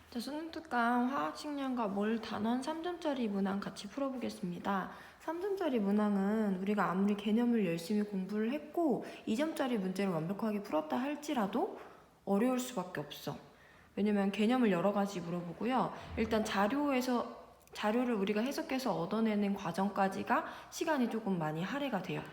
자, 수능 특강 화학식량과 몰 단원 3점짜리 문항 같이 풀어보겠습니다. 3점짜리 문항은 우리가 아무리 개념을 열심히 공부를 했고 2점짜리 문제를 완벽하게 풀었다 할지라도 어려울 수밖에 없어. 왜냐면 개념을 여러 가지 물어보고요. 일단 자료를 우리가 해석해서 얻어내는 과정까지가 시간이 조금 많이 할애가 돼요.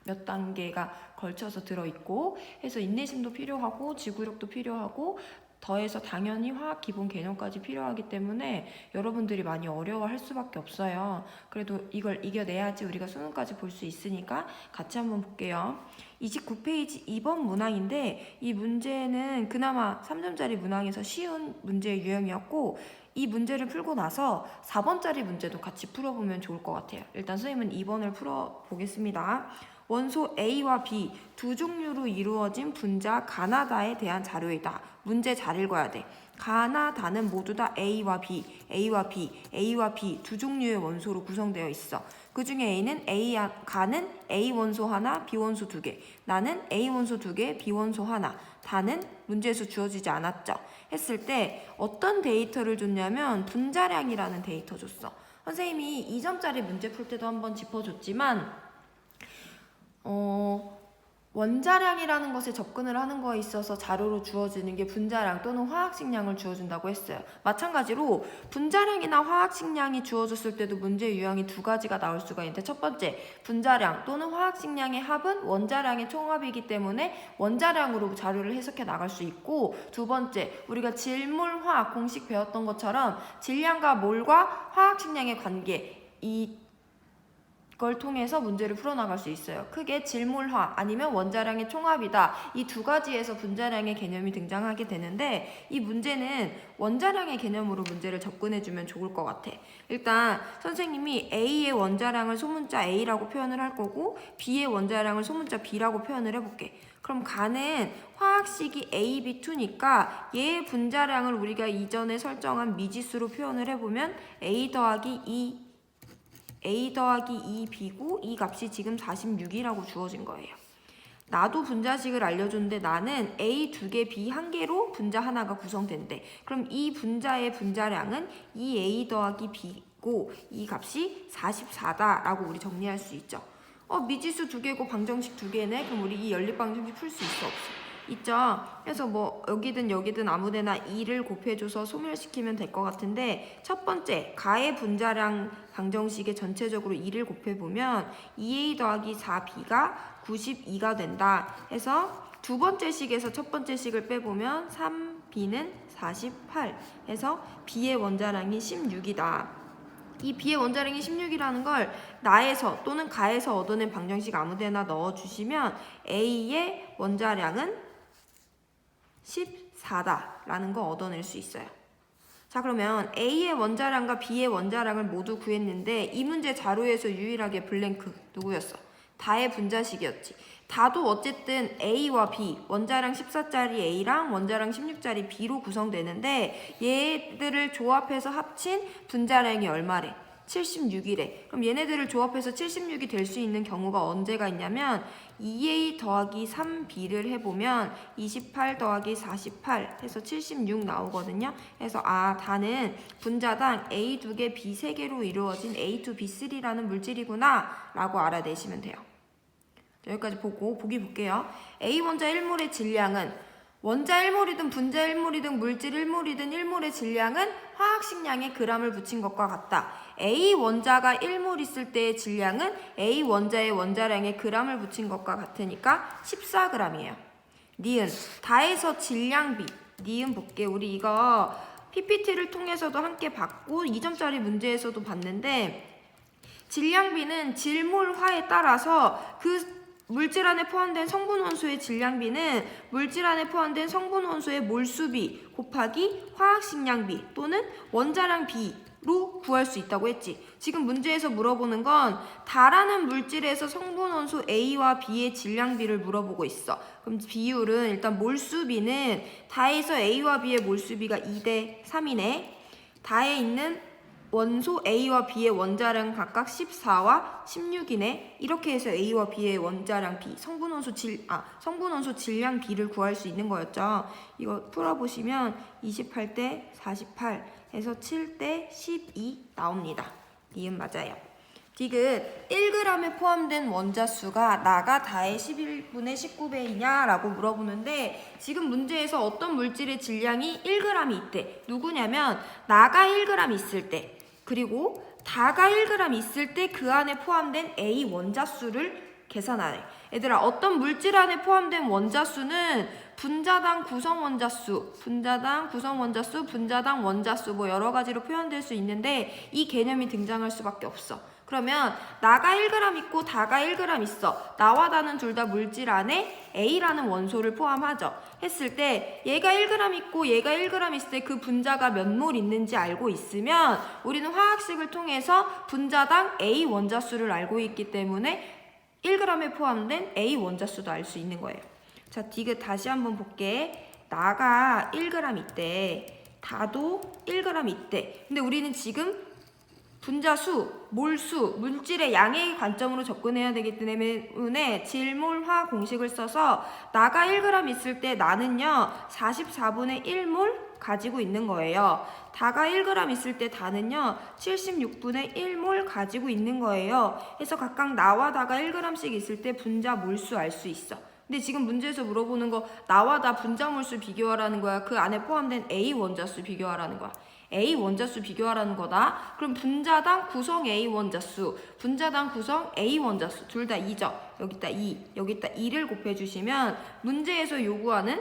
몇 단계가 걸쳐서 들어있고 해서 인내심도 필요하고 지구력도 필요하고 더해서 당연히 화학 기본 개념까지 필요하기 때문에 여러분들이 많이 어려워할 수밖에 없어요. 그래도 이걸 이겨내야지 우리가 수능까지 볼 수 있으니까 같이 한번 볼게요. 29페이지 2번 문항인데 이 문제는 그나마 3점짜리 문항에서 쉬운 문제의 유형이었고 이 문제를 풀고 나서 4번짜리 문제도 같이 풀어보면 좋을 것 같아요. 일단 선생님은 2번을 풀어보겠습니다. 원소 A와 B 두 종류로 이루어진 분자 가나다에 대한 자료이다. 문제 잘 읽어야 돼. 가나다는 모두 다 A와 B, A와 B, A와 B 두 종류의 원소로 구성되어 있어. 그 중에 A는 가는 A 원소 하나, B 원소 두 개. 나는 A 원소 두 개, B 원소 하나. 다는 문제에서 주어지지 않았죠. 했을 때 어떤 데이터를 줬냐면 분자량이라는 데이터 줬어. 선생님이 2점짜리 문제 풀 때도 한번 짚어줬지만 원자량이라는 것에 접근을 하는 거에 있어서 자료로 주어지는 게 분자량 또는 화학식량을 주어준다고 했어요. 마찬가지로 분자량이나 화학식량이 주어졌을 때도 문제 유형이 두 가지가 나올 수가 있는데 첫 번째, 분자량 또는 화학식량의 합은 원자량의 총합이기 때문에 원자량으로 자료를 해석해 나갈 수 있고 두 번째, 우리가 질몰화학 공식 배웠던 것처럼 질량과 몰과 화학식량의 관계 이걸 통해서 문제를 풀어나갈 수 있어요. 크게 질몰화 아니면 원자량의 총합이다. 이 두 가지에서 분자량의 개념이 등장하게 되는데 이 문제는 원자량의 개념으로 문제를 접근해주면 좋을 것 같아. 일단 선생님이 A의 원자량을 소문자 A라고 표현을 할 거고 B의 원자량을 소문자 B라고 표현을 해볼게. 그럼 가는 화학식이 AB2니까 얘의 분자량을 우리가 이전에 설정한 미지수로 표현을 해보면 A 더하기 2B고 이 값이 지금 46이라고 주어진 거예요. 나도 분자식을 알려줬는데 나는 A 2개, B 1개로 분자 하나가 구성된대. 그럼 이 분자의 분자량은 2A 더하기 B고 이 값이 44다라고 우리 정리할 수 있죠. 미지수 2개고 방정식 2개네. 그럼 우리 이 연립방정식 풀 수 있어 없어? 있죠. 그래서 뭐 여기든 아무데나 2를 곱해줘서 소멸시키면 될 것 같은데 첫 번째 가의 분자량 방정식에 전체적으로 2를 곱해보면 2a 더하기 4b가 92가 된다 해서 두 번째 식에서 첫 번째 식을 빼보면 3b는 48 해서 b의 원자량이 16이다. 이 B의 원자량이 16이라는 걸 나에서 또는 가에서 얻어낸 방정식 아무데나 넣어주시면 A의 원자량은 14다라는 거 얻어낼 수 있어요. 자, 그러면 A의 원자량과 B의 원자량을 모두 구했는데 이 문제 자료에서 유일하게 블랭크 누구였어? 다의 분자식이었지. 다도 어쨌든 A와 B, 원자량 14짜리 A랑 원자량 16짜리 B로 구성되는데 얘들을 조합해서 합친 분자량이 얼마래? 76이래. 그럼 얘네들을 조합해서 76이 될 수 있는 경우가 언제가 있냐면 2A 더하기 3B를 해보면 28 더하기 48 해서 76 나오거든요. 그래서 다는 분자당 A 2개, B 3개로 이루어진 A2B3라는 물질이구나 라고 알아내시면 돼요. 여기까지 보기 볼게요. A 원자 1몰의 질량은 원자 1몰이든 분자 1몰이든 물질 1몰이든 1몰의 질량은 화학식량에 g을 붙인 것과 같다. A 원자가 1몰 있을 때의 질량은 A 원자의 원자량에 g을 붙인 것과 같으니까 14g이에요. 니은 다에서 질량비 니은 볼게. 우리 이거 PPT를 통해서도 함께 봤고 2점짜리 문제에서도 봤는데 질량비는 질몰화에 따라서 그 물질 안에 포함된 성분 원소의 질량비는 물질 안에 포함된 성분 원소의 몰수비 곱하기 화학식량비 또는 원자량 비로 구할 수 있다고 했지. 지금 문제에서 물어보는 건 다라는 물질에서 성분 원소 A와 B의 질량비를 물어보고 있어. 그럼 비율은 일단 몰수비는 다에서 A와 B의 몰수비가 2대 3이네. 다에 있는 원소 A와 B의 원자량 각각 14와 16이네. 이렇게 해서 A와 B의 원자량 B, 성분원소 질량 B를 구할 수 있는 거였죠. 이거 풀어보시면 28대 48 해서 7대 12 나옵니다. 니은 맞아요. 디귿 1g에 포함된 원자수가 나가 다의 11분의 19배이냐 라고 물어보는데 지금 문제에서 어떤 물질의 질량이 1g이 있대. 누구냐면 나가 1g 있을 때 그리고 다가 1g 있을 때 그 안에 포함된 A 원자수를 계산하래. 얘들아 어떤 물질 안에 포함된 원자수는 분자당 구성 원자수, 분자당 구성 원자수, 분자당 원자수 뭐 여러 가지로 표현될 수 있는데 이 개념이 등장할 수밖에 없어. 그러면 나가 1g 있고 다가 1g 있어. 나와 다는 둘 다 물질 안에 A라는 원소를 포함하죠. 했을 때 얘가 1g 있고 얘가 1g 있을 때 그 분자가 몇 몰 있는지 알고 있으면 우리는 화학식을 통해서 분자당 A 원자수를 알고 있기 때문에 1g에 포함된 A 원자수도 알 수 있는 거예요. 자, 디귿 다시 한번 볼게. 나가 1g 있대. 다도 1g 있대. 근데 우리는 지금 분자수, 몰수, 물질의 양의 관점으로 접근해야 되기 때문에 질몰화 공식을 써서 나가 1g 있을 때 나는요 44분의 1몰 가지고 있는 거예요. 다가 1g 있을 때 다는요 76분의 1몰 가지고 있는 거예요. 그래서 각각 나와 다가 1g씩 있을 때 분자 몰수 알 수 있어. 근데 지금 문제에서 물어보는 거 나와 다 분자 몰수 비교하라는 거야. 그 안에 포함된 A 원자수 비교하라는 거야. A 원자수 비교하라는 거다. 그럼 분자당 구성 A 원자수, 분자당 구성 A 원자수 둘 다 2죠. 여기다 2, 여기다 2를 곱해주시면 문제에서 요구하는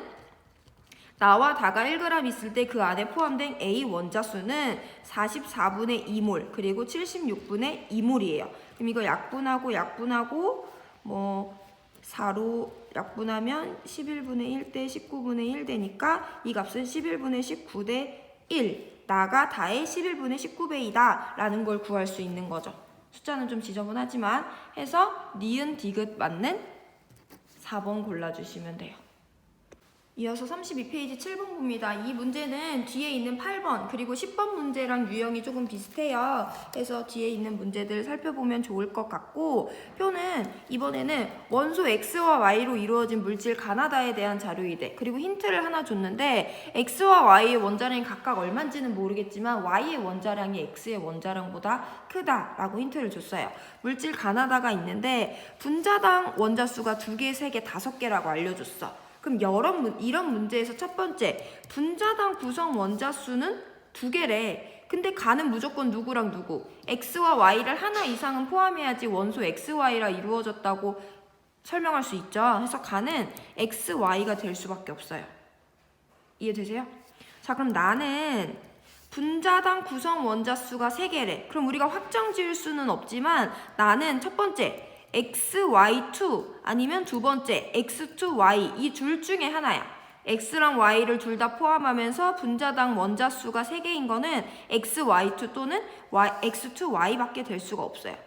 나와 다가 1g 있을 때 그 안에 포함된 A 원자수는 44분의 2몰 그리고 76분의 2몰이에요. 그럼 이거 약분하고 뭐 4로 약분하면 11분의 1대 19분의 1 되니까 이 값은 11분의 19대 1 나가 다의 11분의 19배이다 라는 걸 구할 수 있는 거죠. 숫자는 좀 지저분하지만 해서 니은 디귿 맞는 4번 골라주시면 돼요. 이어서 32페이지 7번 봅니다. 이 문제는 뒤에 있는 8번 그리고 10번 문제랑 유형이 조금 비슷해요. 그래서 뒤에 있는 문제들 살펴보면 좋을 것 같고 표는 이번에는 원소 X와 Y로 이루어진 물질 가나다에 대한 자료이대. 그리고 힌트를 하나 줬는데 X와 Y의 원자량이 각각 얼마인지는 모르겠지만 Y의 원자량이 X의 원자량보다 크다라고 힌트를 줬어요. 물질 가나다가 있는데 분자당 원자수가 2개, 3개, 5개라고 알려줬어. 그럼 이런 문제에서 첫 번째 분자당 구성 원자수는 2개래. 근데 가는 무조건 누구랑 누구? X와 Y를 하나 이상은 포함해야지 원소 XY라 이루어졌다고 설명할 수 있죠. 그래서 가는 XY가 될 수밖에 없어요. 이해되세요? 자, 그럼 나는 분자당 구성 원자수가 3개래. 그럼 우리가 확정 지을 수는 없지만 나는 첫 번째 XY2 아니면 두 번째 X2Y 이 둘 중에 하나야. X랑 Y를 둘 다 포함하면서 분자당 원자수가 3개인 거는 XY2 또는 X2Y밖에 될 수가 없어요.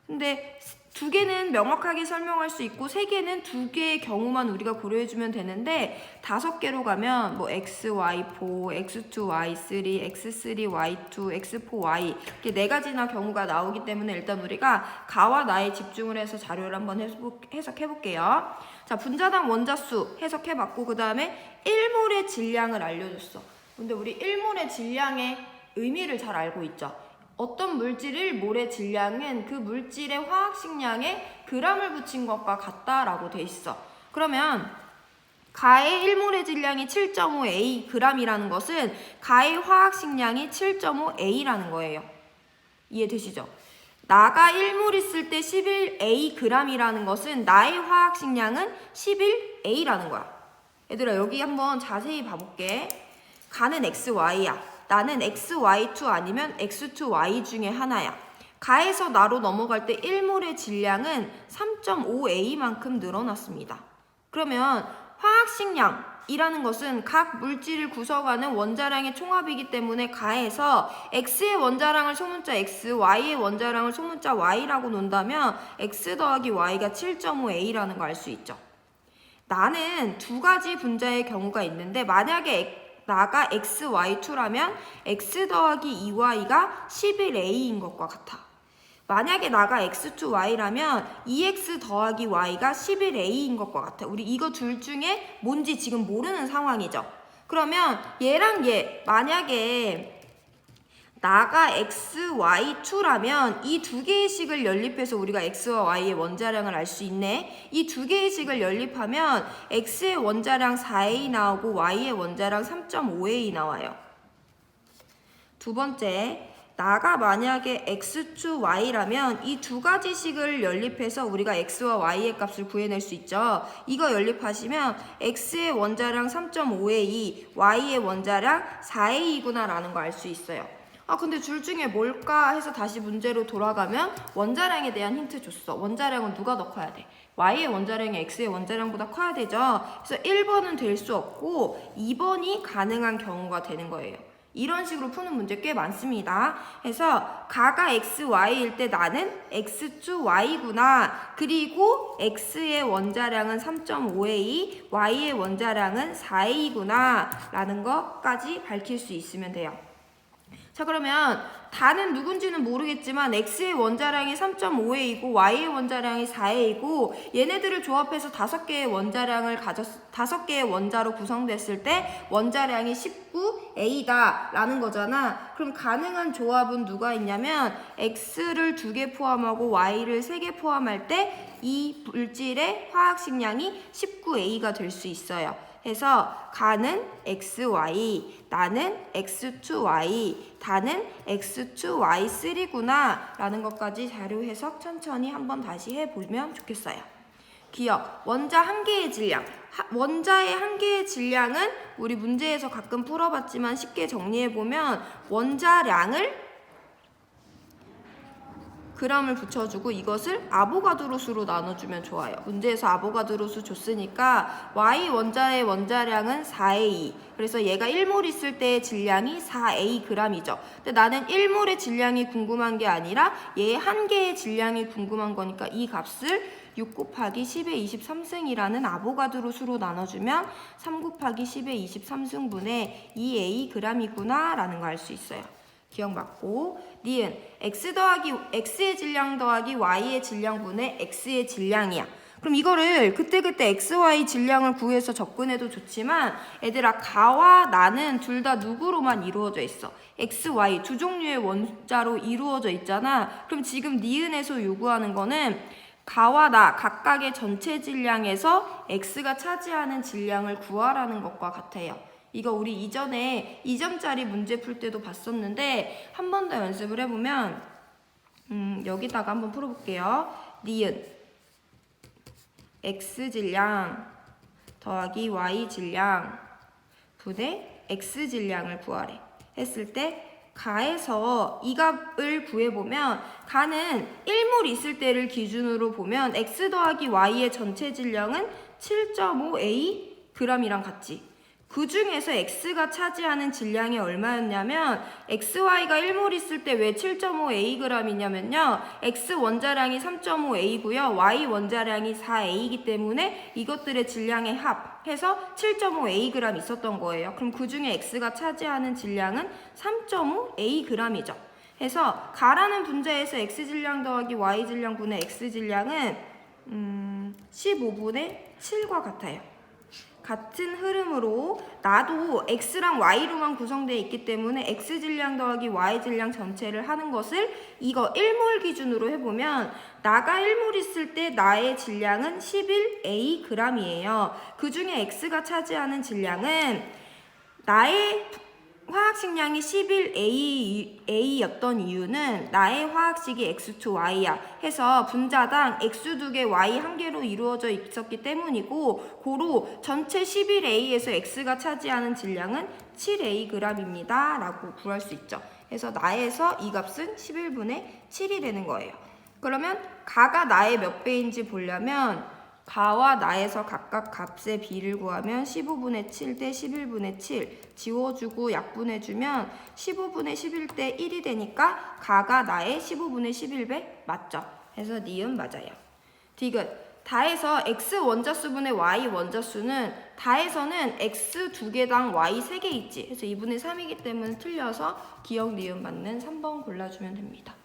근데 2개는 명확하게 설명할 수 있고 3개는 2개의 경우만 우리가 고려해주면 되는데 5개로 가면 뭐 XY4, X2Y3, X3Y2, X4Y 이렇게 4가지나 경우가 나오기 때문에 일단 우리가 가와 나에 집중을 해서 자료를 한번 해석해볼게요. 자, 분자당 원자수 해석해봤고 그 다음에 1몰의 질량을 알려줬어. 근데 우리 1몰의 질량의 의미를 잘 알고 있죠. 어떤 물질 1몰의 질량은 그 물질의 화학식량에 g을 붙인 것과 같다라고 돼 있어. 그러면 가의 1몰의 질량이 7.5A g이라는 것은 가의 화학식량이 7.5A라는 거예요. 이해되시죠? 나가 1몰 있을 때 11A g이라는 것은 나의 화학식량은 11A라는 거야. 얘들아 여기 한번 자세히 봐볼게. 가는 XY야. 나는 XY2 아니면 X2Y 중에 하나야. 가에서 나로 넘어갈 때 1몰의 질량은 3.5A만큼 늘어났습니다. 그러면 화학식량이라는 것은 각 물질을 구성하는 원자량의 총합이기 때문에 가에서 X의 원자량을 소문자 X, Y의 원자량을 소문자 Y라고 논다면 X 더하기 Y가 7.5A라는 거 알 수 있죠. 나는 2가지 분자의 경우가 있는데 만약에 나가 xy2라면 x 더하기 2y가 11a인 것과 같아. 만약에 나가 x2y라면 2x 더하기 y가 11a인 것과 같아. 우리 이거 둘 중에 뭔지 지금 모르는 상황이죠. 그러면 얘랑 얘, 만약에 나가 xy2라면 이 두 개의 식을 연립해서 우리가 x와 y의 원자량을 알 수 있네. 이 두 개의 식을 연립하면 x의 원자량 4a 나오고 y의 원자량 3.5a 나와요. 두 번째, 나가 만약에 x2y라면 이 두 가지 식을 연립해서 우리가 x와 y의 값을 구해낼 수 있죠. 이거 연립하시면 x의 원자량 3.5a, y의 원자량 4a구나 라는 거 알 수 있어요. 근데 둘 중에 뭘까 해서 다시 문제로 돌아가면 원자량에 대한 힌트 줬어. 원자량은 누가 더 커야 돼? y의 원자량이 x의 원자량보다 커야 되죠. 그래서 1번은 될 수 없고 2번이 가능한 경우가 되는 거예요. 이런 식으로 푸는 문제 꽤 많습니다. 그래서 가가 xy일 때 나는 x2y구나. 그리고 x의 원자량은 3.5a, y의 원자량은 4a구나 라는 것까지 밝힐 수 있으면 돼요. 자, 그러면 다는 누군지는 모르겠지만 x의 원자량이 3.5a이고 y의 원자량이 4a이고 얘네들을 조합해서 5개의 원자량을 5개의 원자로 구성됐을 때 원자량이 19a다 라는 거잖아. 그럼 가능한 조합은 누가 있냐면 x를 2개 포함하고 y를 3개 포함할 때 이 물질의 화학식량이 19a가 될 수 있어요. 해서 가는 xy, 나는 x2y, 다는 x2y3구나 라는 것까지 자료 해석 천천히 한번 다시 해보면 좋겠어요. 기억, 원자 한 개의 질량. 원자의 한 개의 질량은 우리 문제에서 가끔 풀어봤지만 쉽게 정리해보면 원자량을 g을 붙여주고 이것을 아보가드로 수로 나눠주면 좋아요. 문제에서 아보가드로 수 줬으니까 Y 원자의 원자량은 4A. 그래서 얘가 1몰 있을 때의 질량이 4A g이죠. 근데 나는 1몰의 질량이 궁금한 게 아니라 얘 한 개의 질량이 궁금한 거니까 이 값을 6 곱하기 10의 23승이라는 아보가드로 수로 나눠주면 3 곱하기 10의 23승분의 2A g이구나 라는 거 알 수 있어요. 기억 맞고 니은 x의 질량 더하기 y의 질량분의 x의 질량이야. 그럼 이거를 그때그때 xy 질량을 구해서 접근해도 좋지만 얘들아 가와 나는 둘 다 누구로만 이루어져 있어? xy 두 종류의 원자로 이루어져 있잖아. 그럼 지금 니은에서 요구하는 거는 가와 나 각각의 전체 질량에서 x가 차지하는 질량을 구하라는 것과 같아요. 이거 우리 이전에 2점짜리 문제 풀 때도 봤었는데 한 번 더 연습을 해보면 여기다가 한번 풀어볼게요. 니은 x질량 더하기 y질량 분의 x질량을 구하래. 했을 때 가에서 이 값을 구해보면 가는 1몰 있을 때를 기준으로 보면 x 더하기 y의 전체 질량은 7.5a g이랑 같지. 그 중에서 x가 차지하는 질량이 얼마였냐면 xy가 1몰 있을 때 왜 7.5ag이냐면요. x 원자량이 3.5a고요. y 원자량이 4a이기 때문에 이것들의 질량의 합해서 7.5ag 있었던 거예요. 그럼 그 중에 x가 차지하는 질량은 3.5ag이죠. 해서 가라는 분자에서 x질량 더하기 y질량분의 x질량은 15분의 7과 같아요. 같은 흐름으로 나도 x랑 y로만 구성되어 있기 때문에 x질량 더하기 y질량 전체를 하는 것을 이거 1몰 기준으로 해보면 나가 1몰 있을 때 나의 질량은 11a g이에요. 그 중에 x가 차지하는 질량은 나의 화학식량이 11a였던 이유는 나의 화학식이 x2y야 해서 분자당 x 2개 y 1개로 이루어져 있었기 때문이고 고로 전체 11a에서 x가 차지하는 질량은 7a g입니다 라고 구할 수 있죠. 그래서 나에서 이 값은 11분의 7이 되는 거예요. 그러면 가가 나의 몇 배인지 보려면 가와 나에서 각각 값의 비를 구하면 15분의 7 대 11분의 7 지워주고 약분해주면 15분의 11 대 1이 되니까 가가 나의 15분의 11배 맞죠? 그래서 니은 맞아요. 디귿 다해서 x 원자수분의 y 원자수는 다에서는 x 2개당 y 3개 있지. 그래서 2분의 3이기 때문에 틀려서 기억, 니은 맞는 3번 골라주면 됩니다.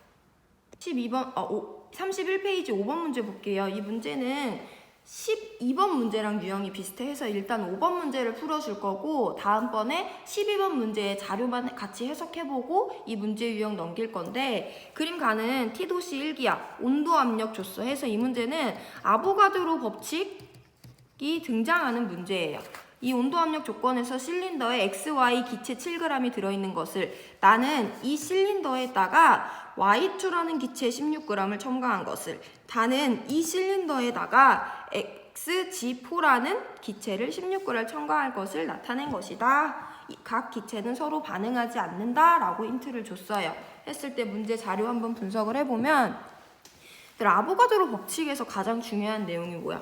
31페이지 5번 문제 볼게요. 이 문제는 12번 문제랑 유형이 비슷해서 일단 5번 문제를 풀어줄 거고 다음번에 12번 문제의 자료만 같이 해석해보고 이 문제 유형 넘길 건데 그림 가는 T도시 1기압 온도 압력 줬어 해서 이 문제는 아보가드로 법칙이 등장하는 문제예요. 이 온도 압력 조건에서 실린더에 XY 기체 7g이 들어있는 것을 나는 이 실린더에다가 Y2라는 기체 16g을 첨가한 것을 나는 이 실린더에다가 XG4라는 기체를 16g을 첨가할 것을 나타낸 것이다. 각 기체는 서로 반응하지 않는다 라고 힌트를 줬어요. 했을 때 문제 자료 한번 분석을 해보면 아보가드로 법칙에서 가장 중요한 내용이 뭐야?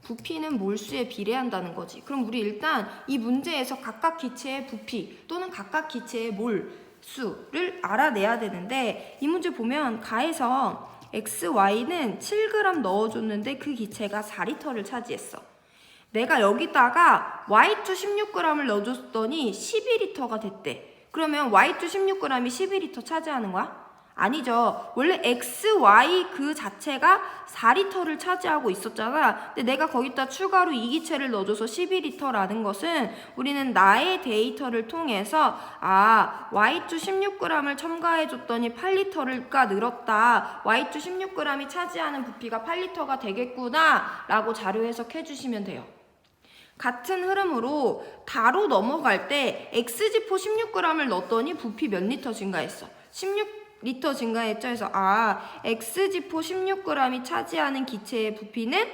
부피는 몰수에 비례한다는 거지. 그럼 우리 일단 이 문제에서 각각 기체의 부피 또는 각각 기체의 몰수를 알아내야 되는데 이 문제 보면 가에서 XY는 7g 넣어줬는데 그 기체가 4리터를 차지했어. 내가 여기다가 Y2 16g을 넣어줬더니 12리터가 됐대. 그러면 Y2 16g이 12리터 차지하는 거야? 아니죠. 원래 XY 그 자체가 4리터를 차지하고 있었잖아. 근데 내가 거기다 추가로 이 기체를 넣어줘서 12리터라는 것은 우리는 나의 데이터를 통해서 Y2 16g을 첨가해줬더니 8리터가 늘었다. Y2 16g이 차지하는 부피가 8리터가 되겠구나 라고 자료 해석해주시면 돼요. 같은 흐름으로 다로 넘어갈 때 XG4 16g을 넣었더니 부피 몇 리터 증가했어? 16리터 증가했죠. 그래서 XG4 16g이 차지하는 기체의 부피는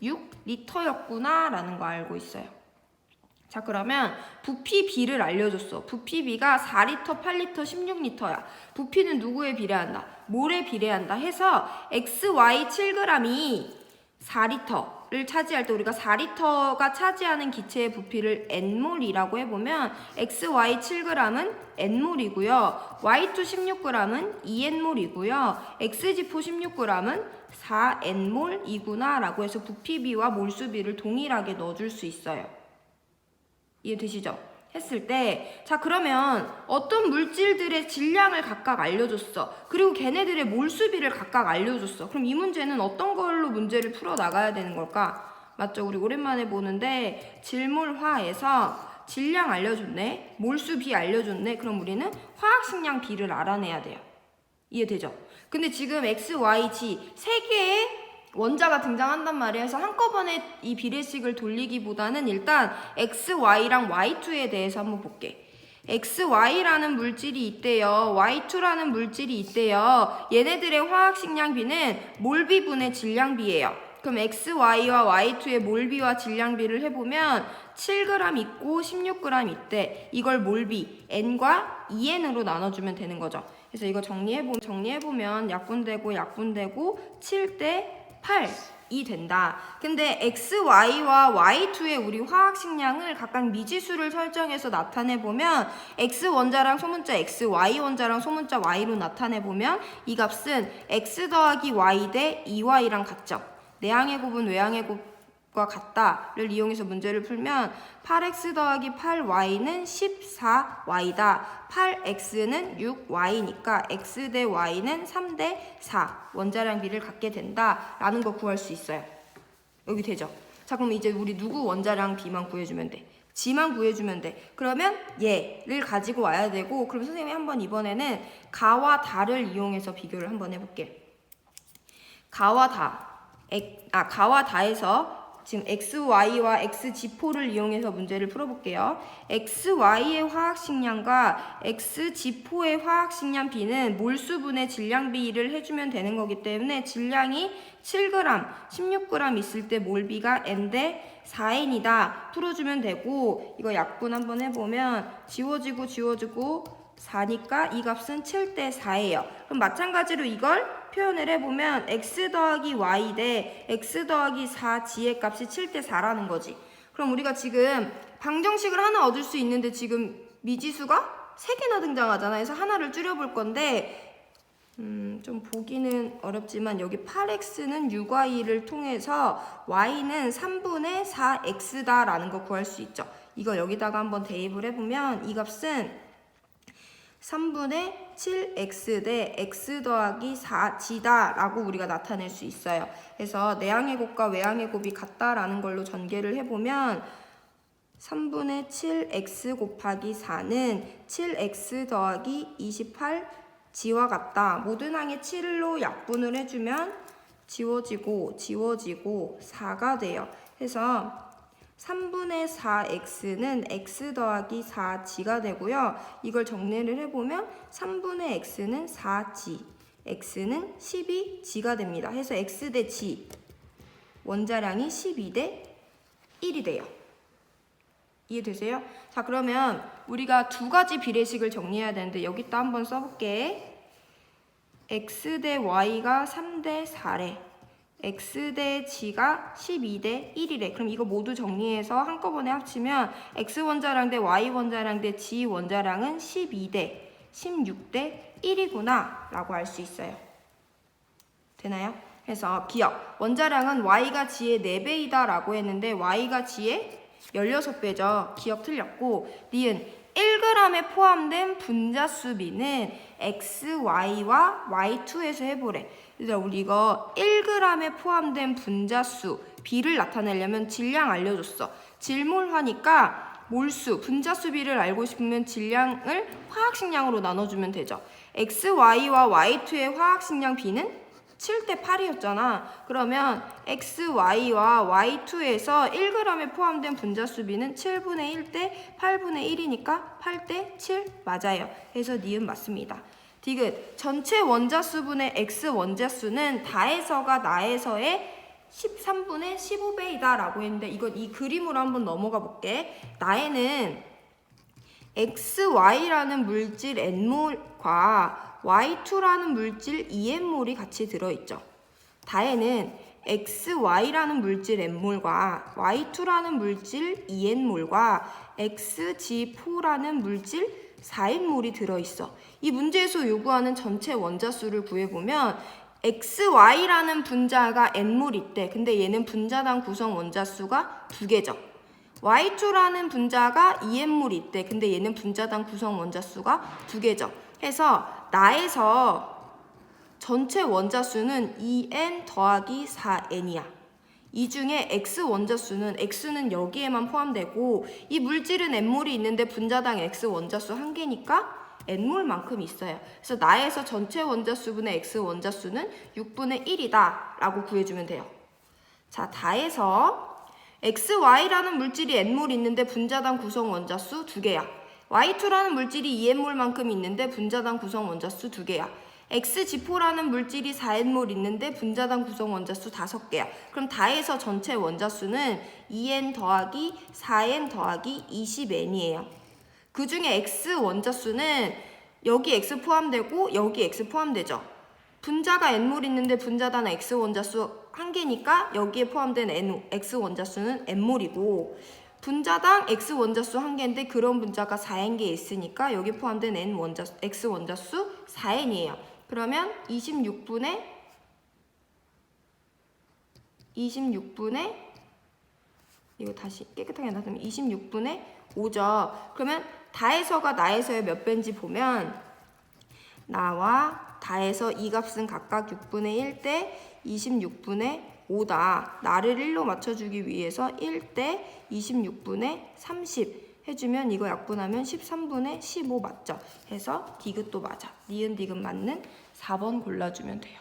16리터였구나 라는 거 알고 있어요. 자, 그러면 부피비를 알려줬어. 부피비가 4리터, 8리터, 16리터야. 부피는 누구에 비례한다? 몰에 비례한다 해서 XY 7g이 4리터를 차지할 때 우리가 4리터가 차지하는 기체의 부피를 N몰이라고 해보면 XY 7g은 N몰이고요. Y2 16g은 2N몰이고요. XG4 16g은 4N몰이구나 라고 해서 부피비와 몰수비를 동일하게 넣어줄 수 있어요. 이해되시죠? 했을 때 자 그러면 어떤 물질들의 질량을 각각 알려줬어. 그리고 걔네들의 몰수비를 각각 알려줬어. 그럼 이 문제는 어떤 걸로 문제를 풀어나가야 되는 걸까? 맞죠? 우리 오랜만에 보는데 질몰화에서 질량 알려줬네. 몰수비 알려줬네. 그럼 우리는 화학식량 비를 알아내야 돼요. 이해되죠? 근데 지금 X, Y, G 세 개의 원자가 등장한단 말이에요. 그래서 한꺼번에 이 비례식을 돌리기보다는 일단 XY랑 Y2에 대해서 한번 볼게. XY라는 물질이 있대요. Y2라는 물질이 있대요. 얘네들의 화학식량비는 몰비분의 질량비예요. 그럼 XY와 Y2의 몰비와 질량비를 해보면 7g 있고 16g 있대. 이걸 몰비 N과 2N으로 나눠주면 되는 거죠. 그래서 이거 정리해보면 약분되고 7대 8이 된다. 근데 XY와 Y2의 우리 화학식량을 각각 미지수를 설정해서 나타내보면 X 원자랑 소문자 X, Y 원자랑 소문자 Y로 나타내보면 이 값은 X 더하기 Y 대 2Y랑 같죠. 내항의 곱은 외항의 곱과 같다를 이용해서 문제를 풀면 8X 더하기 8Y는 14Y다. 8X는 6Y니까 X 대 Y는 3 대 4 원자량비를 갖게 된다라는 거 구할 수 있어요. 여기 되죠? 자 그럼 이제 우리 누구 원자량 비만 구해주면 돼? G만 구해주면 돼. 그러면 얘를 가지고 와야 되고 그럼 선생님이 한번 이번에는 가와 다를 이용해서 비교를 한번 해볼게. 가와 다에서 지금 XY와 XG4를 이용해서 문제를 풀어볼게요. XY의 화학식량과 XG4의 화학식량 비는 몰수분의 질량비를 해주면 되는 거기 때문에 질량이 7g, 16g 있을 때 몰비가 N 대 4N이다 풀어주면 되고 이거 약분 한번 해보면 지워지고 4니까 이 값은 7대 4예요. 그럼 마찬가지로 이걸 표현을 해보면 x 더하기 y 대 x 더하기 4g의 값이 7대 4라는 거지. 그럼 우리가 지금 방정식을 하나 얻을 수 있는데 지금 미지수가 3개나 등장하잖아. 그래서 하나를 줄여볼 건데 좀 보기는 어렵지만 여기 8x는 6y를 통해서 y는 3분의 4x다 라는 거 구할 수 있죠. 이거 여기다가 한번 대입을 해보면 이 값은 3분의 7x 대 x 더하기 4g다 라고 우리가 나타낼 수 있어요. 그래서 내항의 곱과 외항의 곱이 같다라는 걸로 전개를 해보면 3분의 7x 곱하기 4는 7x 더하기 28g와 같다. 모든 항에 7로 약분을 해주면 지워지고 4가 돼요. 그래서 3분의 4x는 x 더하기 4g가 되고요. 이걸 정리를 해보면 3분의 x는 4g, x는 12g가 됩니다. 해서 x 대 g, 원자량이 12 대 1이 돼요. 이해되세요? 자, 그러면 우리가 두 가지 비례식을 정리해야 되는데 여기다 한번 써볼게. x 대 y가 3 대 4래. x 대 g가 12 대 1이래. 그럼 이거 모두 정리해서 한꺼번에 합치면 x 원자량 대 y 원자량 대 g 원자량은 12 대 16 대 1이구나 라고 알 수 있어요. 되나요? 그래서 기억, 원자량은 y가 g의 4배이다 라고 했는데 y가 g의 16배죠. 기억 틀렸고, 니은 1g에 포함된 분자수 비는 xy와 y2에서 해보래. 얘들아, 우리 이거 1g에 포함된 분자수 비를 나타내려면 질량 알려줬어. 질몰하니까 몰수, 분자수 비를 알고 싶으면 질량을 화학식량으로 나눠주면 되죠. xy와 y2의 화학식량 비는 7대 8이었잖아. 그러면 xy와 y2에서 1g에 포함된 분자수 비는 7분의 1 대 8분의 1이니까 8대 7 맞아요. 그래서 니은 맞습니다. 디귿, 전체 원자수분의 x 원자수는 다에서가 나에서의 13분의 15배이다 라고 했는데 이건 이 그림으로 한번 넘어가 볼게. 나에는 xy라는 물질 n몰과 y2라는 물질 2n몰이 같이 들어있죠. 다에는 xy라는 물질 n몰과 y2라는 물질 2n몰과 xg4라는 물질 4n몰이 들어있어. 이 문제에서 요구하는 전체 원자수를 구해보면 xy라는 분자가 n몰 있대. 근데 얘는 분자당 구성 원자수가 2개죠. y2라는 분자가 2n몰 있대. 근데 얘는 분자당 구성 원자수가 2개죠. 해서 나에서 전체 원자수는 2n 더하기 4n이야. 이 중에 x 원자수는 x는 여기에만 포함되고 이 물질은 n몰이 있는데 분자당 x 원자수 1개니까 n몰만큼 있어요. 그래서 나에서 전체 원자수분의 x 원자수는 6분의 1이다 라고 구해주면 돼요. 자, 다에서 xy라는 물질이 n몰 있는데 분자당 구성 원자수 2개야. y2라는 물질이 2n몰만큼 있는데 분자당 구성 원자수 2개야. xg4라는 물질이 4n몰 있는데 분자당 구성 원자수 5개야. 그럼 다해서 전체 원자수는 2n 더하기 4n 더하기 20n이에요. 그 중에 x 원자수는 여기 x 포함되고 여기 x 포함되죠. 분자가 n몰 있는데 분자당 x 원자수 1개니까 여기에 포함된 x 원자수는 n몰이고 분자당 x 원자수 1개인데 그런 분자가 4n개 있으니까 여기 포함된 x 원자수 4n이에요. 그러면 26분의 이거 다시 깨끗하게 나타내면 26분의 5죠. 그러면 다에서가 나에서의 몇 배인지 보면 나와 다에서 이 값은 각각 6분의 1 대 26분의 5다. 나를 1로 맞춰주기 위해서 1 대 26분의 30 해주면 이거 약분하면 13분의 15 맞죠? 해서 디귿도 맞아. 니은 디귿 맞는 4번 골라주면 돼요.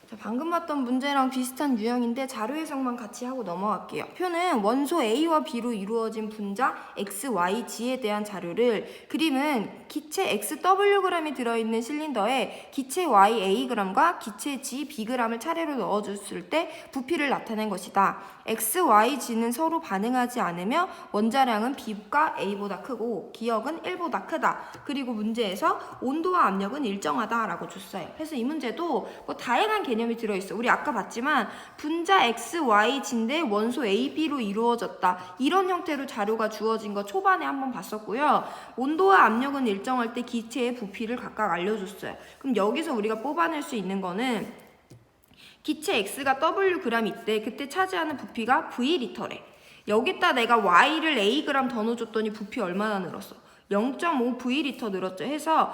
자, 방금 봤던 문제랑 비슷한 유형인데 자료 해석만 같이 하고 넘어갈게요. 표는 원소 A와 B로 이루어진 분자 X, Y, G에 대한 자료를 그림은 기체 XWg이 들어있는 실린더에 기체 Y Ag과 기체 G Bg을 차례로 넣어줬을 때 부피를 나타낸 것이다. X, Y, G는 서로 반응하지 않으며 원자량은 B가 A보다 크고 기억은 1보다 크다. 그리고 문제에서 온도와 압력은 일정하다 라고 줬어요. 그래서 이 문제도 뭐 다양한 개념 개념이 들어있어. 우리 아까 봤지만 분자 X, Y, G인데 원소 A, B로 이루어졌다. 이런 형태로 자료가 주어진 거 초반에 한번 봤었고요. 온도와 압력은 일정할 때 기체의 부피를 각각 알려줬어요. 그럼 여기서 우리가 뽑아낼 수 있는 거는 기체 X가 Wg 있대. 그때 차지하는 부피가 V리터래. 여기다 내가 Y를 Ag 더 넣어줬더니 부피 얼마나 늘었어? 0.5 V리터 늘었죠. 해서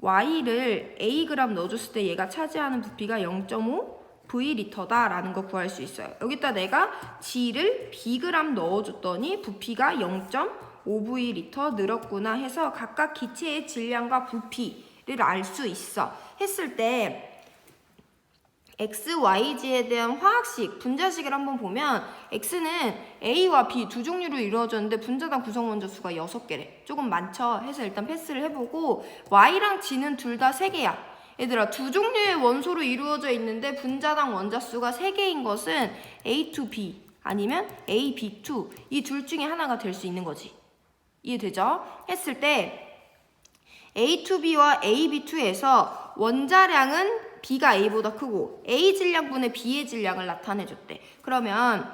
Y를 Ag 넣어줬을 때 얘가 차지하는 부피가 0.5 V리터다라는 거 구할 수 있어요. 여기다 내가 G를 Bg 넣어줬더니 부피가 0.5 V리터 늘었구나 해서 각각 기체의 질량과 부피를 알 수 있어. 했을 때 X, Y, G에 대한 화학식, 분자식을 한번 보면 X는 A와 B 두 종류로 이루어졌는데 분자당 구성 원자 수가 6개래. 조금 많죠? 해서 일단 패스를 해보고 Y랑 G는 둘 다 3개야. 얘들아, 두 종류의 원소로 이루어져 있는데 분자당 원자 수가 3개인 것은 A2B 아니면 AB2 이 둘 중에 하나가 될 수 있는 거지. 이해되죠? 했을 때 A2B와 AB2에서 원자량은 B가 A보다 크고 A 질량분의 B의 질량을 나타내줬대. 그러면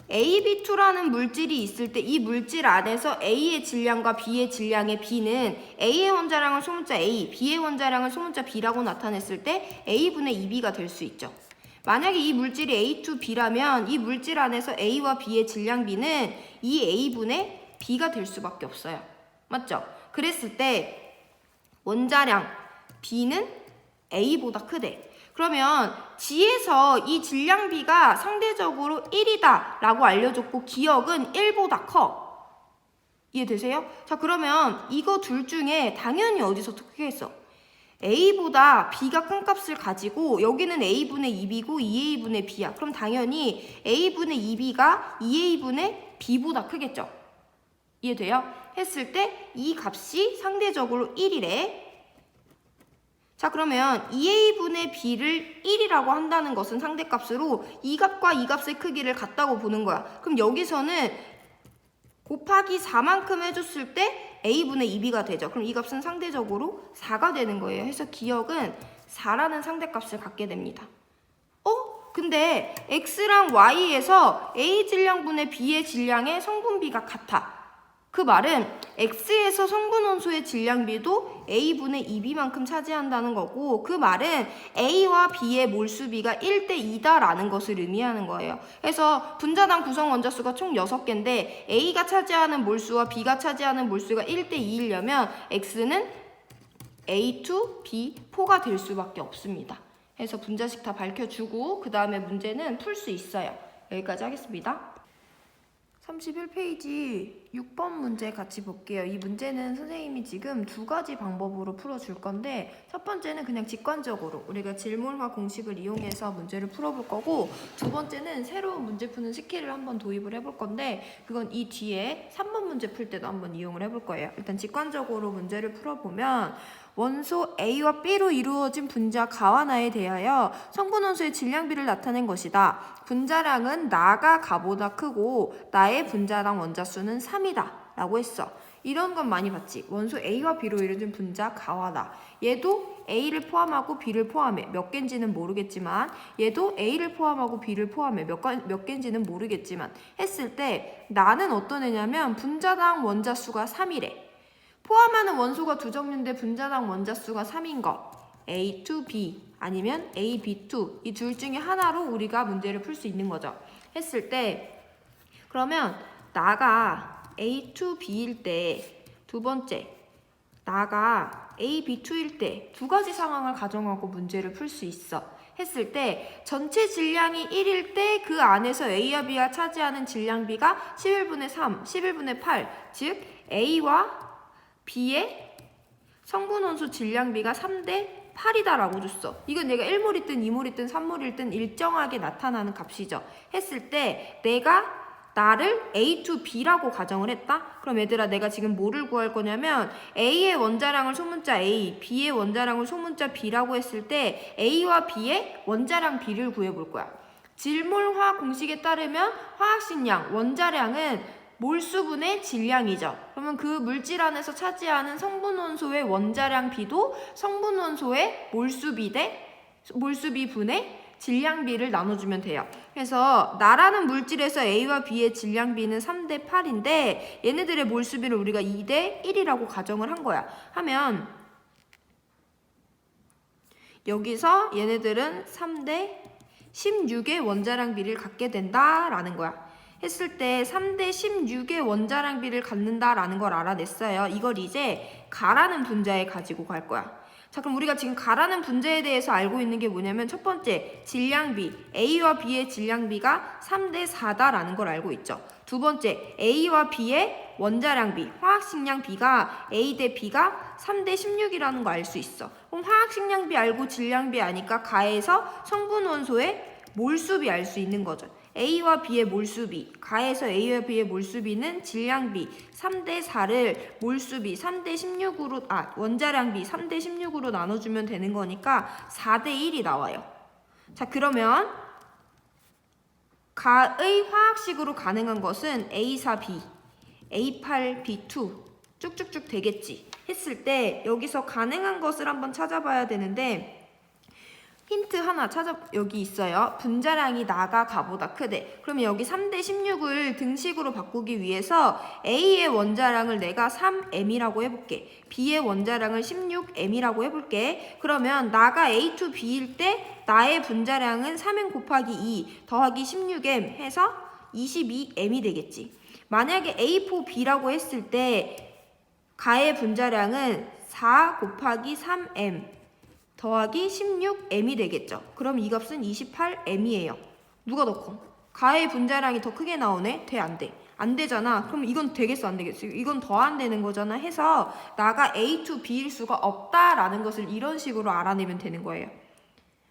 AB2라는 물질이 있을 때 이 물질 안에서 A의 질량과 B의 질량의 B는 A의 원자량을 소문자 A, B의 원자량을 소문자 B라고 나타냈을 때 A분의 2B가 될 수 있죠. 만약에 이 물질이 A2B라면 이 물질 안에서 A와 B의 질량 B는 이 A분의 B가 될 수밖에 없어요. 맞죠? 그랬을 때 원자량 B는 A보다 크대. 그러면 G에서 이 질량비가 상대적으로 1이다 라고 알려줬고 기억은 1보다 커. 이해되세요? 자, 그러면 이거 둘 중에 당연히 어디서 크겠어? A보다 B가 큰 값을 가지고 여기는 A분의 2B고 2A분의 B야. 그럼 당연히 A분의 2B가 2A분의 B보다 크겠죠? 이해돼요? 했을 때 이 값이 상대적으로 1이래. 자, 그러면 2A분의 B를 1이라고 한다는 것은 상대값으로 이 값과 이 값의 크기를 같다고 보는 거야. 그럼 여기서는 곱하기 4만큼 해줬을 때 A분의 2B가 되죠. 그럼 이 값은 상대적으로 4가 되는 거예요. 해서 기억은 4라는 상대값을 갖게 됩니다. 근데 X랑 Y에서 A 질량분의 B의 질량의 성분비가 같아. 그 말은 X에서 성분 원소의 질량비도 A분의 2B만큼 차지한다는 거고 그 말은 A와 B의 몰수비가 1대2다라는 것을 의미하는 거예요. 그래서 분자당 구성 원자수가 총 6개인데 A가 차지하는 몰수와 B가 차지하는 몰수가 1대2이려면 X는 A2, B4가 될 수밖에 없습니다. 해서 분자식 다 밝혀주고 그 다음에 문제는 풀 수 있어요. 여기까지 하겠습니다. 31페이지 6번 문제 같이 볼게요. 이 문제는 선생님이 지금 두 가지 방법으로 풀어줄 건데 첫 번째는 그냥 직관적으로 우리가 질문화 공식을 이용해서 문제를 풀어볼 거고 두 번째는 새로운 문제 푸는 스킬을 한번 도입을 해볼 건데 그건 이 뒤에 3번 문제 풀 때도 한번 이용을 해볼 거예요. 일단 직관적으로 문제를 풀어보면 원소 A와 B로 이루어진 분자 가와나에 대하여 성분 원소의 질량비를 나타낸 것이다. 분자량은 나가 가보다 크고 나의 분자당 원자수는 3이다 라고 했어. 이런 건 많이 봤지. 원소 A와 B로 이루어진 분자 가와나. 얘도 A를 포함하고 B를 포함해. 몇 개인지는 모르겠지만 얘도 A를 포함하고 B를 포함해. 몇 개인지는 모르겠지만 했을 때 나는 어떤 애냐면 분자당 원자수가 3이래. 포함하는 원소가 두 종류인데 분자당 원자수가 3인 거 A2B 아니면 AB2 이 둘 중에 하나로 우리가 문제를 풀 수 있는 거죠. 했을 때 그러면 나가 A2B일 때 두 번째 나가 AB2일 때 두 가지 상황을 가정하고 문제를 풀 수 있어. 했을 때 전체 질량이 1일 때 그 안에서 A와 B가 차지하는 질량비가 11분의 3, 11분의 8 즉 A와 B의 성분 원소 질량비가 3대 8이다라고 줬어. 이건 내가 1몰이든 2몰이든 3몰이든 일정하게 나타나는 값이죠. 했을 때 내가 나를 A2B라고 가정을 했다? 그럼 얘들아 내가 지금 뭐를 구할 거냐면 A의 원자량을 소문자 A, B의 원자량을 소문자 B라고 했을 때 A와 B의 원자량 B를 구해볼 거야. 질몰화 공식에 따르면 화학식량, 원자량은 몰수분의 질량이죠. 그러면 그 물질 안에서 차지하는 성분 원소의 원자량 B도 성분 원소의 몰수비 분의 질량비를 나눠주면 돼요. 그래서 나라는 물질에서 A와 B의 질량비는 3대 8인데 얘네들의 몰수비를 우리가 2대 1이라고 가정을 한 거야. 하면 여기서 얘네들은 3대 16의 원자량비를 갖게 된다라는 거야. 했을 때 3대 16의 원자량비를 갖는다라는 걸 알아냈어요. 이걸 이제 가라는 분자에 가지고 갈 거야. 자, 그럼 우리가 지금 가라는 분자에 대해서 알고 있는 게 뭐냐면 첫 번째, 질량비, A와 B의 질량비가 3대 4다라는 걸 알고 있죠. 두 번째, A와 B의 원자량비, 화학식량비가 A 대 B가 3대 16이라는 거 알 수 있어. 그럼 화학식량비 알고 질량비 아니까 가해서 성분 원소의 몰수비 알 수 있는 거죠. A와 B의 몰수비, 가해서 A와 B의 몰수비는 질량비 3대 4를 몰수비 3대 16으로, 원자량비 3대 16으로 나눠주면 되는 거니까 4대 1이 나와요. 자, 그러면 가의 화학식으로 가능한 것은 A4B, A8B2 쭉쭉쭉 되겠지 했을 때 여기서 가능한 것을 한번 찾아봐야 되는데 힌트 하나 여기 있어요. 분자량이 나가 가보다 크대. 그러면 여기 3대 16을 등식으로 바꾸기 위해서 A의 원자량을 내가 3m이라고 해볼게. B의 원자량을 16m이라고 해볼게. 그러면 나가 A to B일 때 나의 분자량은 3m 곱하기 2 더하기 16m 해서 22m이 되겠지. 만약에 A4B라고 했을 때 가의 분자량은 4 곱하기 3m 더하기 16m이 되겠죠. 그럼 이 값은 28m이에요. 누가 더 커? 가의 분자량이 더 크게 나오네? 돼? 안 돼? 안 되잖아. 그럼 이건 되겠어? 안 되겠어? 이건 더 안 되는 거잖아. 해서 나가 A to B일 수가 없다라는 것을 이런 식으로 알아내면 되는 거예요.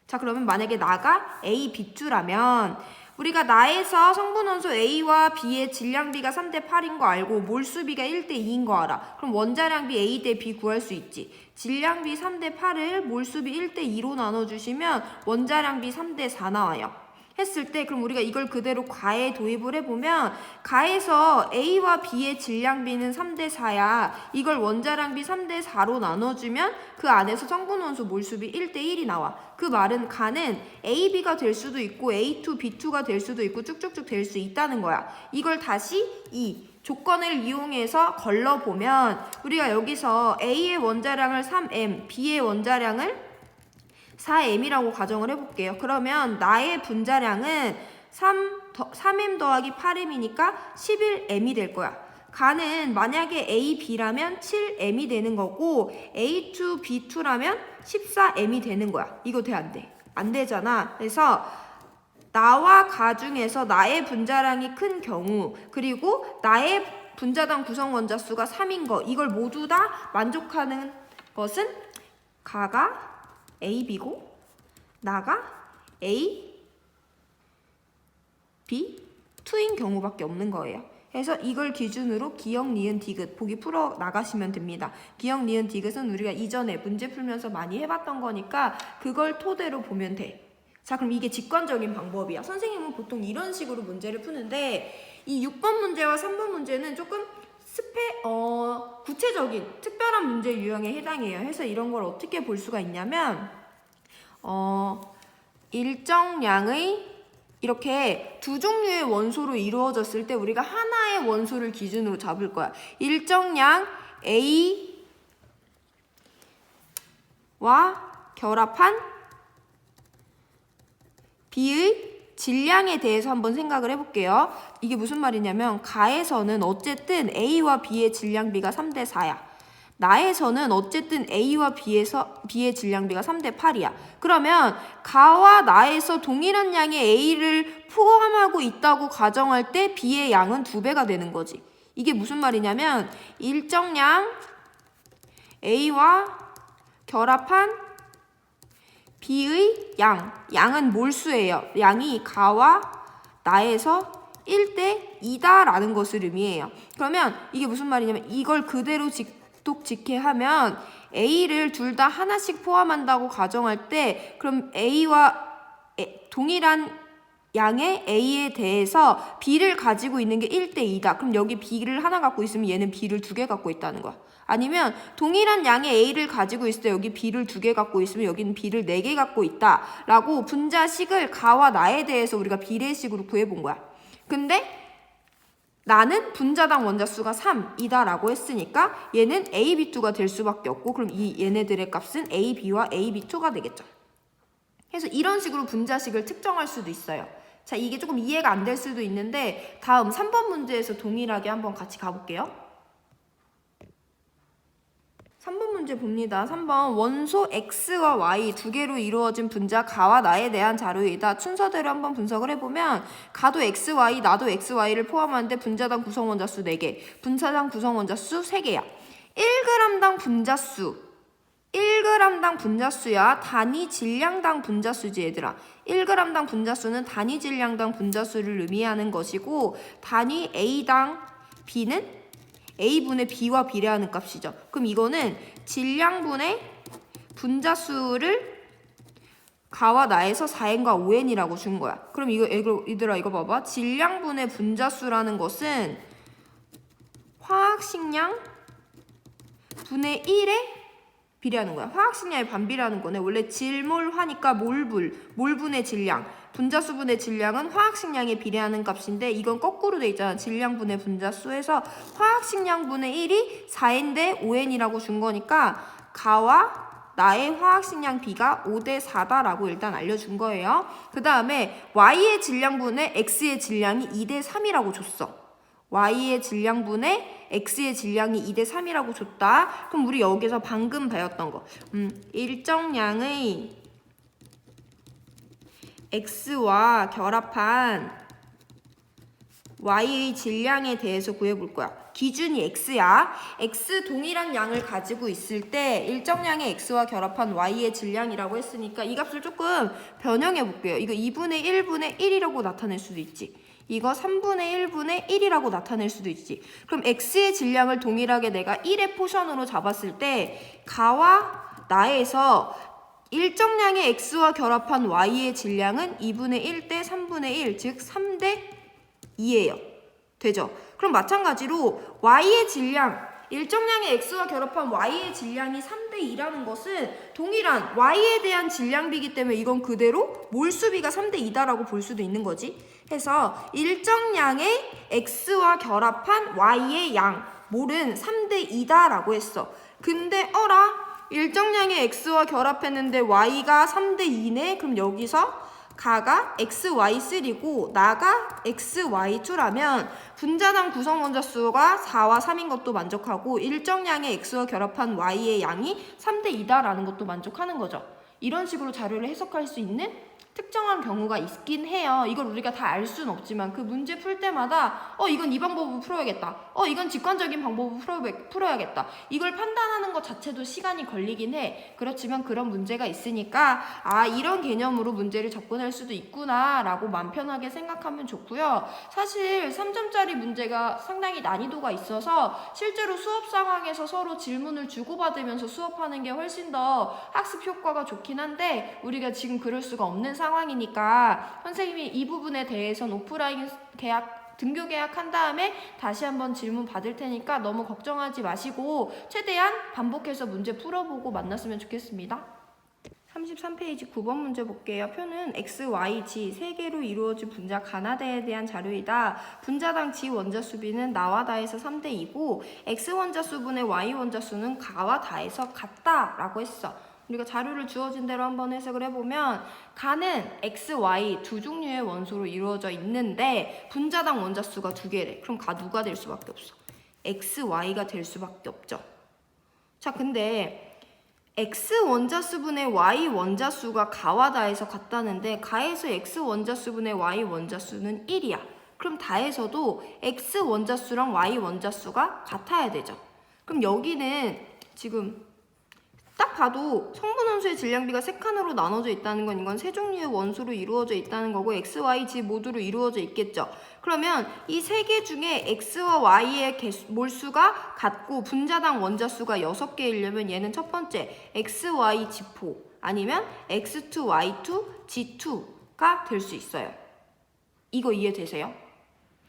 자, 그러면 만약에 나가 A, B2라면 우리가 나에서 성분원소 A와 B의 질량비가 3대 8인 거 알고 몰수비가 1대 2인 거 알아. 그럼 원자량비 A 대 B 구할 수 있지. 질량비 3대 8을 몰수비 1대 2로 나눠주시면 원자량비 3대 4 나와요. 했을 때 그럼 우리가 이걸 그대로 가에 도입을 해보면 가에서 A와 B의 질량비는 3대 4야. 이걸 원자량비 3대 4로 나눠주면 그 안에서 성분원소 몰수비 1대 1이 나와. 그 말은 가는 A, B가 될 수도 있고 A2, B2가 될 수도 있고 쭉쭉쭉 될 수 있다는 거야. 이걸 다시 이 조건을 이용해서 걸러보면 우리가 여기서 A의 원자량을 3m, B의 원자량을 4m이라고 가정을 해볼게요. 그러면 나의 분자량은 3m 더하기 8m이니까 11m이 될 거야. 가는 만약에 A, B라면 7m이 되는 거고 A2, B2라면 14m이 되는 거야. 이거 돼? 안 돼? 안 되잖아. 그래서 나와 가 중에서 나의 분자량이 큰 경우 그리고 나의 분자당 구성 원자 수가 3인 거 이걸 모두 다 만족하는 것은 가가 A, B고 나가 A, B, 2인 경우밖에 없는 거예요. 그래서 이걸 기준으로 기역, 니은, 디귿 보기 풀어 나가시면 됩니다. 기역, 니은, 디귿은 우리가 이전에 문제 풀면서 많이 해봤던 거니까 그걸 토대로 보면 돼. 자, 그럼 이게 직관적인 방법이야. 선생님은 보통 이런 식으로 문제를 푸는데 이 6번 문제와 3번 문제는 조금 구체적인 특별한 문제 유형에 해당해요. 해서 이런 걸 어떻게 볼 수가 있냐면 일정량의 이렇게 두 종류의 원소로 이루어졌을 때 우리가 하나의 원소를 기준으로 잡을 거야. 일정량 A와 결합한 B의 질량에 대해서 한번 생각을 해볼게요. 이게 무슨 말이냐면 가에서는 어쨌든 A와 B의 질량비가 3대 4야. 나에서는 어쨌든 A와 B의 질량비가 3대 8이야. 그러면 가와 나에서 동일한 양의 A를 포함하고 있다고 가정할 때 B의 양은 2배가 되는 거지. 이게 무슨 말이냐면 일정량 A와 결합한 B의 양은 몰수예요. 양이 가와 나에서 1대 2다라는 것을 의미해요. 그러면 이게 무슨 말이냐면 이걸 그대로 직독직해하면 A를 둘 다 하나씩 포함한다고 가정할 때 그럼 A와 동일한 양의 A에 대해서 B를 가지고 있는 게 1대 2다. 그럼 여기 B를 하나 갖고 있으면 얘는 B를 2개 갖고 있다는 거야. 아니면 동일한 양의 A를 가지고 있을 때 여기 B를 2개 갖고 있으면 여기는 B를 4개 갖고 있다 라고 분자식을 가와 나에 대해서 우리가 비례식으로 구해본 거야. 근데 나는 분자당 원자수가 3이다 라고 했으니까 얘는 AB2가 될 수밖에 없고 그럼 이 얘네들의 값은 AB와 AB2가 되겠죠. 그래서 이런 식으로 분자식을 특정할 수도 있어요. 자, 이게 조금 이해가 안 될 수도 있는데 다음 3번 문제에서 동일하게 한번 같이 가볼게요. 3번 문제 봅니다. 3번 원소 X와 Y 두 개로 이루어진 분자 가와 나에 대한 자료이다. 순서대로 한번 분석을 해보면 가도 XY, 나도 XY를 포함하는데 분자당 구성 원자수 4개, 분자당 구성 원자수 3개야. 1g당 분자수 1g당 분자수야 단위 질량당 분자수지 얘들아. 1g당 분자수는 단위 질량당 분자수를 의미하는 것이고 단위 A당 B는 A분의 B와 비례하는 값이죠. 그럼 이거는 질량분의 분자수를 가와 나에서 4n과 5n이라고 준 거야. 그럼 얘들아 이거 봐봐. 질량분의 분자수라는 것은 화학식량 분의 1에 비례하는 거야. 화학식량의 반비례하는 거네. 원래 질몰화니까 몰분의 질량. 분자수분의 질량은 화학식량에 비례하는 값인데 이건 거꾸로 돼 있잖아. 질량분의 분자수에서 화학식량분의 1이 4n 대 5n이라고 준 거니까 가와 나의 화학식량 B가 5대 4다라고 일단 알려준 거예요. 그 다음에 Y의 질량분의 X의 질량이 2대 3이라고 줬어. Y의 질량분의 X의 질량이 2대 3이라고 줬다. 그럼 우리 여기서 방금 배웠던 거 일정량의 X와 결합한 Y의 질량에 대해서 구해볼 거야. 기준이 X야. X 동일한 양을 가지고 있을 때 일정량의 X와 결합한 Y의 질량이라고 했으니까 이 값을 조금 변형해 볼게요. 이거 2분의 1분의 1이라고 나타낼 수도 있지. 이거 3분의 1분의 1이라고 나타낼 수도 있지. 그럼 X의 질량을 동일하게 내가 1의 포션으로 잡았을 때 가와 나에서 일정량의 X와 결합한 Y의 질량은 2분의 1 대 3분의 1, 즉 3대 2예요. 되죠? 그럼 마찬가지로 Y의 질량, 일정량의 X와 결합한 Y의 질량이 3대 2라는 것은 동일한 Y에 대한 질량비이기 때문에 이건 그대로 몰수비가 3대 2다라고 볼 수도 있는 거지. 해서 일정량의 X와 결합한 Y의 양, 몰은 3대 2다라고 했어. 근데 일정량의 X와 결합했는데 Y가 3대 2네? 그럼 여기서 가가 XY3고 나가 XY2라면 분자당 구성 원자수가 4와 3인 것도 만족하고 일정량의 X와 결합한 Y의 양이 3대 2다라는 것도 만족하는 거죠. 이런 식으로 자료를 해석할 수 있는 특정한 경우가 있긴 해요. 이걸 우리가 다 알 수는 없지만 그 문제 풀 때마다 이건 이 방법으로 풀어야겠다. 이건 직관적인 방법으로 풀어야겠다. 이걸 판단하는 것 자체도 시간이 걸리긴 해. 그렇지만 그런 문제가 있으니까 이런 개념으로 문제를 접근할 수도 있구나 라고 마음 편하게 생각하면 좋고요. 사실 3점짜리 문제가 상당히 난이도가 있어서 실제로 수업 상황에서 서로 질문을 주고받으면서 수업하는 게 훨씬 더 학습 효과가 좋긴 한데 우리가 지금 그럴 수가 없는 상황이니까 선생님이 이 부분에 대해서는 오프라인 등교 계약한 다음에 다시 한번 질문 받을 테니까 너무 걱정하지 마시고 최대한 반복해서 문제 풀어보고 만났으면 좋겠습니다. 33페이지 9번 문제 볼게요. 표는 X, Y, G 3개로 이루어진 분자 가나다에 대한 자료이다. 분자당 G 원자수비는 나와 다에서 3대 2고 X 원자수분의 Y 원자수는 가와 다에서 같다 라고 했어. 우리가 자료를 주어진 대로 한번 해석을 해보면 가는 X, Y 두 종류의 원소로 이루어져 있는데 분자당 원자수가 2개래. 그럼 가 누가 될 수밖에 없어? X, Y가 될 수밖에 없죠. 자, 근데 X 원자수분의 Y 원자수가 가와 다에서 같다는데 가에서 X 원자수분의 Y 원자수는 1이야. 그럼 다에서도 X 원자수랑 Y 원자수가 같아야 되죠. 그럼 여기는 지금 딱 봐도 성분 원소의 질량비가 3칸으로 나눠져 있다는 건 이건 세 종류의 원소로 이루어져 있다는 거고 X, Y, G 모두로 이루어져 있겠죠. 그러면 이 3개 중에 X와 Y의 몰수가 같고 분자당 원자수가 6개이려면 얘는 첫 번째 X, Y, G4 아니면 X2, Y2, G2가 될 수 있어요. 이거 이해되세요?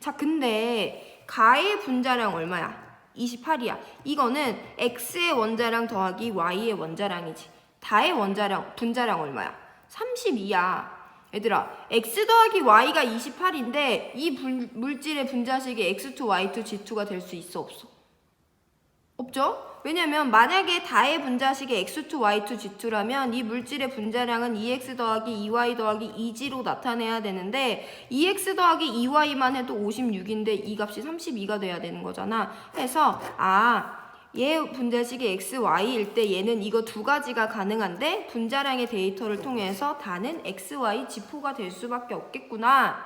자, 근데 가의 분자량 얼마야? 28이야. 이거는 x의 원자량 더하기 y의 원자량이지. 다의 원자량, 분자량 얼마야? 32야. 얘들아, x 더하기 y가 28인데 이 물질의 분자식이 x2, y2, g2가 될 수 있어, 없어? 없죠? 왜냐면 만약에 다의 분자식이 x2, y2, g2라면 이 물질의 분자량은 2x 더하기 2y 더하기 2g로 나타내야 되는데 2x 더하기 2y만 해도 56인데 이 값이 32가 돼야 되는 거잖아. 해서 얘 분자식이 x, y일 때 얘는 이거 두 가지가 가능한데 분자량의 데이터를 통해서 다는 x, y, g4가 될 수밖에 없겠구나.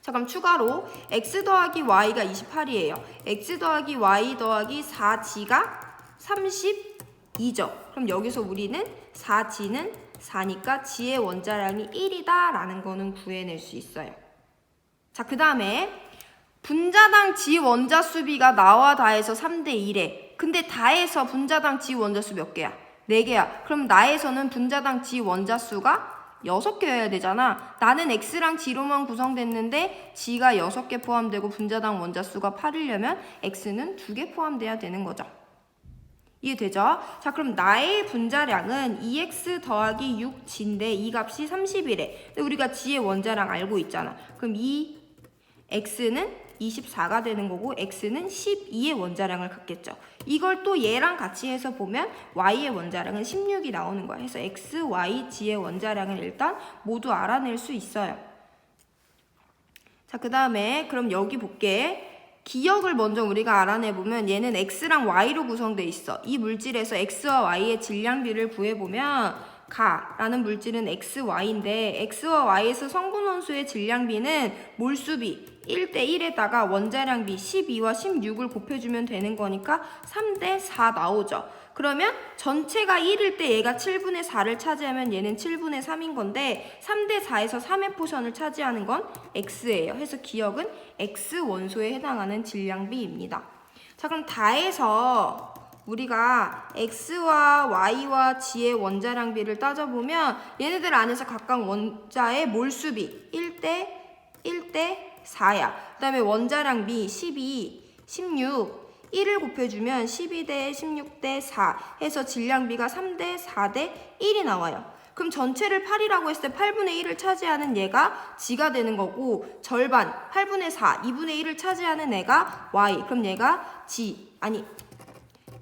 자, 그럼 추가로 x 더하기 y가 28이에요. x 더하기 y 더하기 4g가 32죠. 그럼 여기서 우리는 4g는 4니까 g의 원자량이 1이다 라는 거는 구해낼 수 있어요. 자, 그 다음에 분자당 g 원자수비가 나와 다해서 3대 1에 근데 다해서 분자당 g 원자수 몇 개야? 4개야. 그럼 나에서는 분자당 g 원자수가 6개여야 되잖아. 나는 x랑 g로만 구성됐는데 g가 6개 포함되고 분자당 원자수가 8이려면 x는 2개 포함돼야 되는 거죠. 이해되죠? 자, 그럼 나의 분자량은 2x 더하기 6g인데 이 값이 30이래. 근데 우리가 g의 원자량 알고 있잖아. 그럼 이 x는 24가 되는 거고 x는 12의 원자량을 갖겠죠. 이걸 또 얘랑 같이 해서 보면 y의 원자량은 16이 나오는 거야. 그래서 x, y, g의 원자량을 일단 모두 알아낼 수 있어요. 자, 그 다음에 그럼 여기 볼게. 기억을 먼저 우리가 알아내보면 얘는 x랑 y로 구성돼 있어. 이 물질에서 x와 y의 질량비를 구해보면 가라는 물질은 x, y인데 x와 y에서 성분 원소의 질량비는 몰수비 1대1에다가 원자량비 12와 16을 곱해주면 되는 거니까 3대4 나오죠. 그러면 전체가 1일 때 얘가 7분의 4를 차지하면 얘는 7분의 3인 건데 3대4에서 3의 포션을 차지하는 건 x예요. 해서 기억은 x 원소에 해당하는 질량비입니다. 자, 그럼 다해서 우리가 x와 y와 g의 원자량비를 따져보면 얘네들 안에서 각각 원자의 몰수비 1대4야. 그 다음에 원자량비 12, 16, 1을 곱해주면 12대 16대 4 해서 질량비가 3대 4대 1이 나와요. 그럼 전체를 8이라고 했을 때 8분의 1을 차지하는 얘가 g가 되는 거고 절반 8분의 4, 2분의 1을 차지하는 애가 y. 그럼 얘가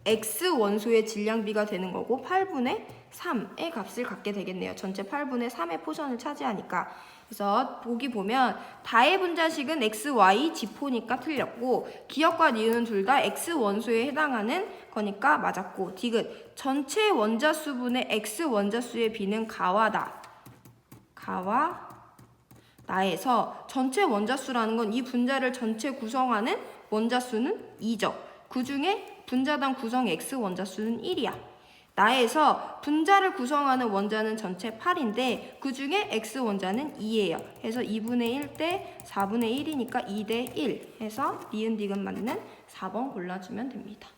x 원소의 질량비가 되는 거고 8분의 3의 값을 갖게 되겠네요. 전체 8분의 3의 포션을 차지하니까. 그래서 보기 보면 다의 분자식은 x, y, g4니까 틀렸고 기억과 니은은 둘 다 x 원소에 해당하는 거니까 맞았고 디귿 전체 원자수분의 x 원자수의 비는 가와 나. 가와 나에서 전체 원자수라는 건 이 분자를 전체 구성하는 원자수는 2죠. 그 중에 분자당 구성 x 원자수는 1이야. 나에서 분자를 구성하는 원자는 전체 8인데 그 중에 x 원자는 2예요. 해서 2분의 1 대 4분의 1이니까 2대 1 해서 니은 디귿 맞는 4번 골라주면 됩니다.